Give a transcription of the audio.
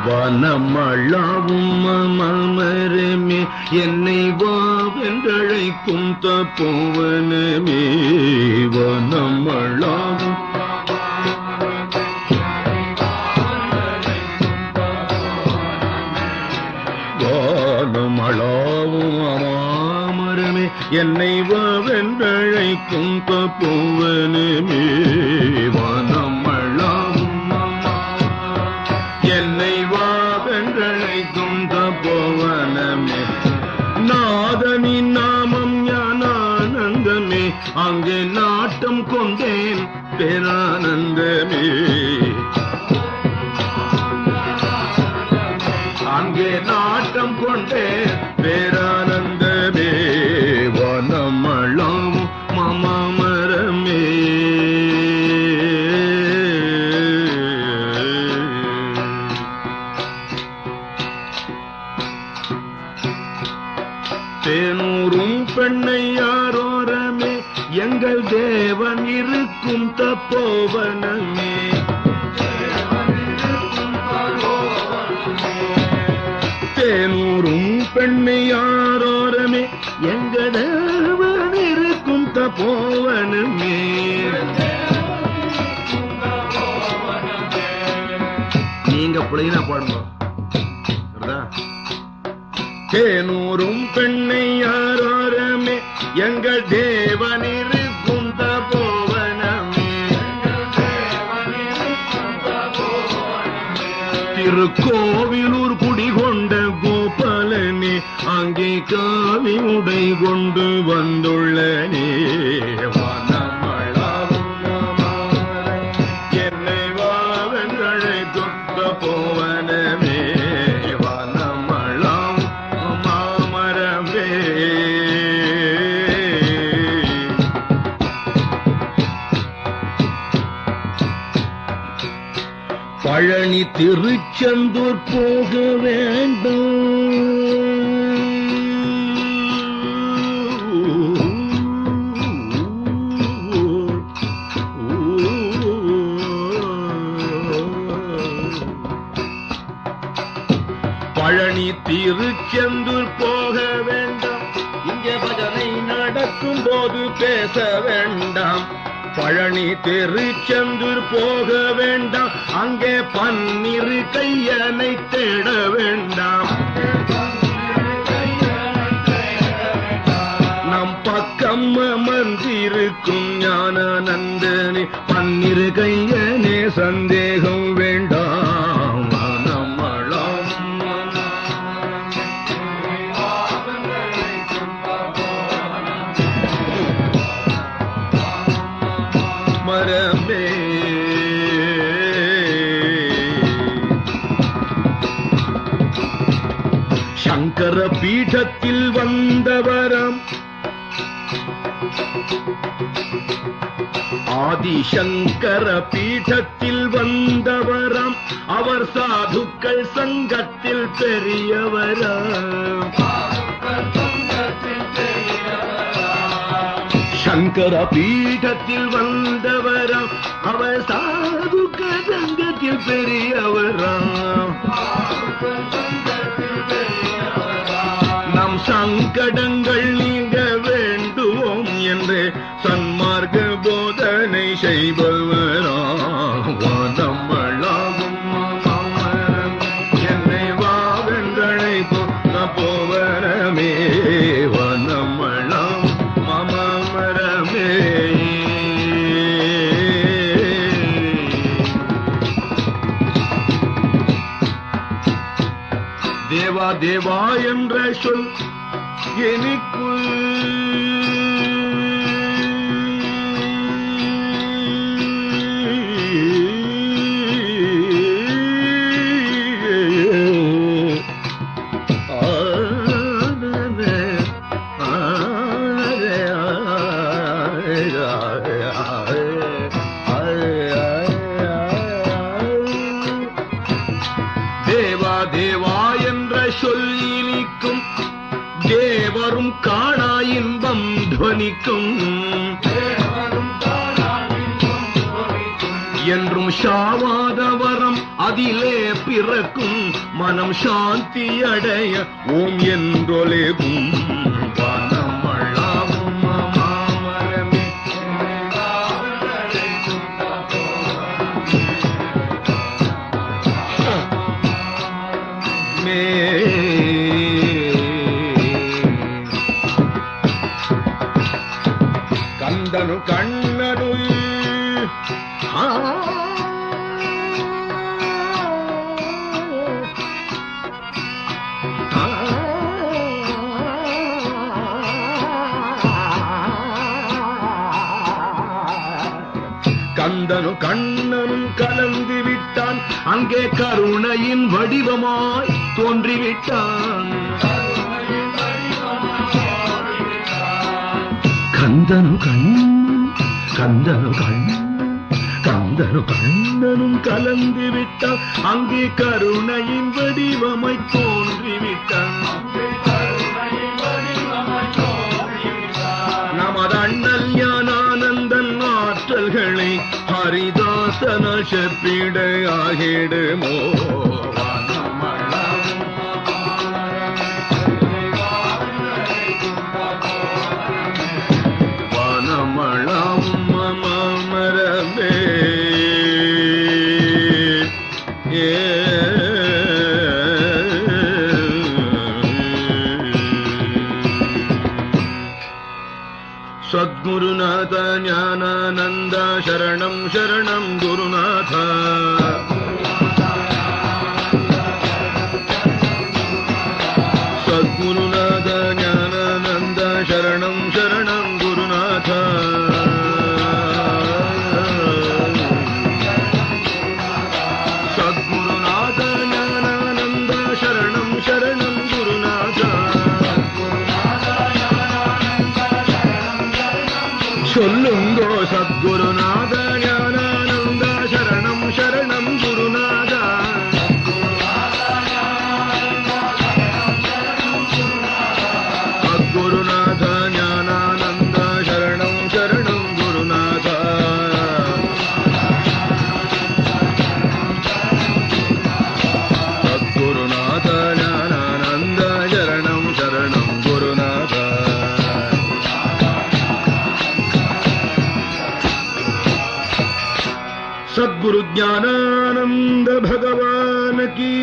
வனமளாவும் மமரமே என்னை வாவென்றழைக்கும் தப்போவனமே வனமளாவும் வானமளாவும் மாமரமே என்னை வாவென்றழைக்கும் தப்போவனமே வனமளாவும் என்னை வாவென்றழைக்கும் தப்போவனமே நாதனின் நாமம் ஞானானந்தமே அங்கே நாட்டம் கொண்டேன் பேரானந்தமே அங்கே நாட்டம் கொண்டேன் பேரானந்தமே வனமளாவும் மமரமே தேனூரும் பெண்ணை யாரோரமே எங்கள் தேவன் இருக்கும் தப்போவனமே தேனூரும் பெண்ணை யாரோரமே எங்கள் தேவன் இருக்கும் தப்போவனமே நீங்க பிள்ளைனா பாடுங்க தேனூரும் பெண்ணை யாரோரமே எங்கள் தேவன் இருக்கும் தபோவனமே திருக்கோவிலூர் குடிகொண்ட கோபாலனே அங்கே காவி உடை கொண்டு வந்துள்ளனே என்னை வாவென்றழைக்கும் தபோவனமே பழனி திருச்செந்தூர் போக வேண்டும் பழனி திருச்செந்தூர் போக வேண்டாம் இங்கே பஜனை நடக்கும் போது பேச வேண்டாம் பழனி திருச்செந்தூர் போக வேண்டாம் அங்கே பன்னிரு கையனை தேட வேண்டாம் நம் பக்கம் அமர்ந்திருக்கும் ஞானானந்தனே பன்னிரு கையனே சந்தேகம் வேண்டாம் மரமே சங்கர பீடத்தில் வந்தவரம் ஆதிசங்கர பீடத்தில் வந்தவரம் அவர் சாதுக்கள் சங்கத்தில் பெரியவரம் சங்கர பீடத்தில் வந்தவரம் அவர் சாதுக்க சங்கத்தில் பெரியவராம் நம் சங்கடங்கள் நீங்க வேண்டுவோம் என்று சன்மார்க்க போதனை செய்பவராம் வனமளாவும் என்னை வாவென்றழைக்கும் தபோவனமே வனமளாவும் மமரமே தேவா தேவா என்ற சொல் எனக்குள் தேவா தேவா என்ற சொல்லினிக்கும் தேவரும் காணா இன்பம் துவனிக்கும் என்றும் ஷாவாத வரம் அதிலே பிறக்கும் மனம் சாந்தி அடைய ஓம் என்றொலேகும் வனமளாவும் மாமரமே கந்தனு கண்ணனு கந்தனு கண்ணனும் கலந்து விட்டான் அங்கே கருணையின் வடிவமாய் தோன்றிவிட்டான் கந்தனு கண்ணனும் கலந்து விட்டான் அங்கே கருணையின் வடிவமாய் தோன்றிவிட்டான் நமது அண்ணல் ஞானானந்தன் ஆற்றல்களை ஹரிதாசன செப்பிட ஆகிடுமோ வனமளாவும் மாமரமே சத்குருநாத ஞானானந்த சரணம் சரணம் குருநாத சத்குருநாத ஞானானந்த சரணம் சரணம் குருநாத சத்குருநாத ஞானானந்த சரணம் சரணம் குருநாத சொல்லுங்கோ சத்குருநாத ஞானானந்த சரணம் சரணம் குருநாத சத்குருநாத ஞானானந்த சரணம் சரணம் குருநாத சத்குருநாத ஞானானந்த சரணம் சரணம் குருநாத सद्गुरु ज्ञानानंद भगवान की